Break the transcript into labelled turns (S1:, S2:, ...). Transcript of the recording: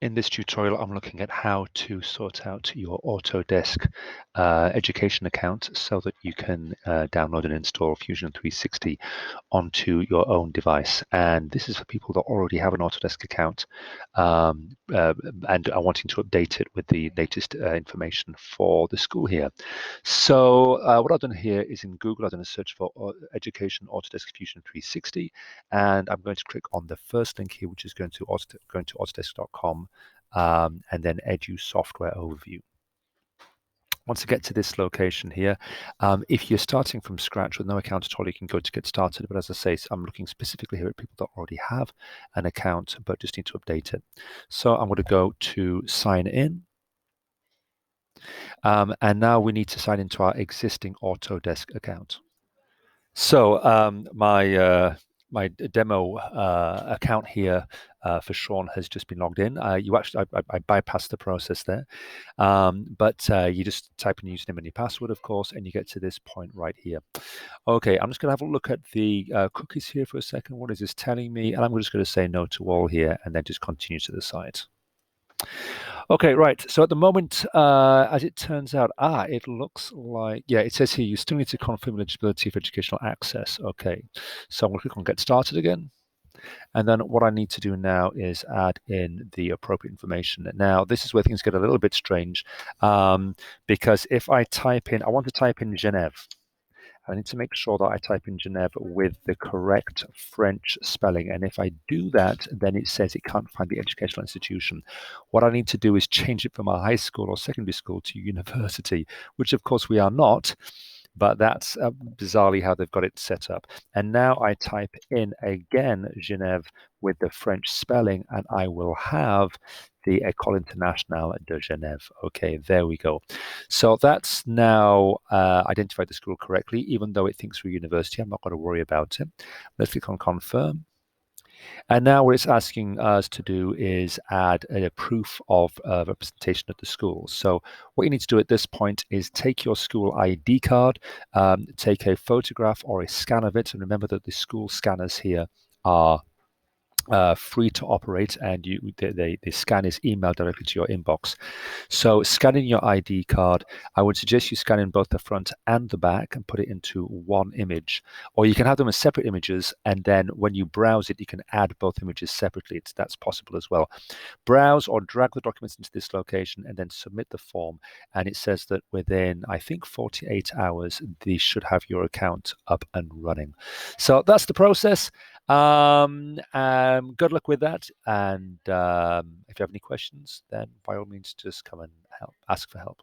S1: In this tutorial, I'm looking at how to sort out your Autodesk education account so that you can download and install Fusion 360 onto your own device. And this is for people that already have an Autodesk account and are wanting to update it with the latest information for the school here. So what I've done here is in Google, I've done a search for Education Autodesk Fusion 360, and I'm going to click on the first link here, which is going to autodesk.com, and then Edu Software Overview. Once you get to this location here, if you're starting from scratch with no account at all, you can go to get started. But as I say, I'm looking specifically here at people that already have an account but just need to update it. So I'm going to go to sign in. And now we need to sign into our existing Autodesk account. So my demo account here for Sean has just been logged in. I bypassed the process there, but you just type in your username and your password, of course, and you get to this point right here. Okay, I'm just going to have a look at the cookies here for a second. What is this telling me? And I'm just going to say no to all here, and then just continue to the site. Okay, right. So at the moment, as it turns out, it looks like, yeah, it says here you still need to confirm eligibility for educational access. Okay, so I'm going to click on Get Started again. And then what I need to do now is add in the appropriate information. Now, this is where things get a little bit strange because if I type in, I want to type in Genève. I need to make sure that I type in Genève with the correct French spelling. And if I do that, then it says it can't find the educational institution. What I need to do is change it from a high school or secondary school to university, which of course we are not. But that's bizarrely how they've got it set up. And now I type in again Genève with the French spelling, and I will have the École Internationale de Genève. Okay, there we go. So that's now identified the school correctly, even though it thinks we're university. I'm not going to worry about it. Let's click on Confirm. And now what it's asking us to do is add a proof of representation at the school. So what you need to do at this point is take your school ID card, take a photograph or a scan of it, and remember that the school scanners here are free to operate, and the scan is emailed directly to your inbox. So scanning your ID card, I would suggest you scan in both the front and the back and put it into one image. Or you can have them as separate images, and then when you browse it, you can add both images separately. That's possible as well. Browse or drag the documents into this location and then submit the form. And it says that within, I think, 48 hours, they should have your account up and running. So that's the process. Good luck with that, and if you have any questions, then by all means just come and ask for help.